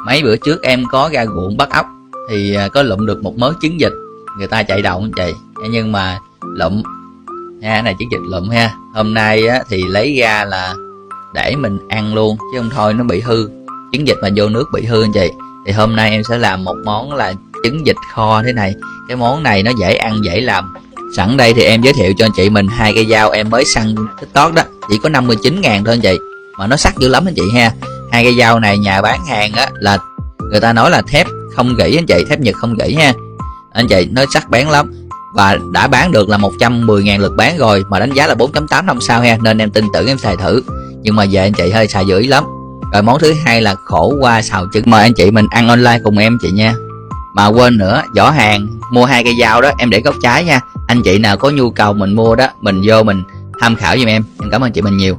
Mấy bữa trước em có ra ruộng bắt ốc thì có lụm được một mớ trứng vịt, người ta chạy đậu anh chị, nhưng mà lụm ha, này trứng vịt lụm ha. Hôm nay á, thì lấy ra là để mình ăn luôn chứ không thôi nó bị hư, trứng vịt mà vô nước bị hư anh chị. Thì hôm nay em sẽ làm một món là trứng vịt kho thế này. Cái món này nó dễ ăn dễ làm. Sẵn đây thì em giới thiệu cho anh chị mình 2 cây dao em mới săn TikTok đó, chỉ có 59.000 thôi anh chị, mà nó sắc dữ lắm anh chị ha. 2 cây dao này nhà bán hàng á là người ta nói là thép không gỉ anh chị, thép Nhật không gỉ ha anh chị, nó sắc bén lắm và đã bán được là 110.000 lượt bán rồi, mà đánh giá là 4.8 năm sao ha, nên em tin tưởng em xài thử. Nhưng mà về anh chị hơi xài dữ lắm. Rồi món thứ hai là khổ qua xào trứng, mời anh chị mình ăn online cùng em chị nha. Mà quên nữa, giỏ hàng mua 2 cây dao đó em để góc trái nha, anh chị nào có nhu cầu mình mua đó mình vô mình tham khảo giùm em cảm ơn chị mình nhiều.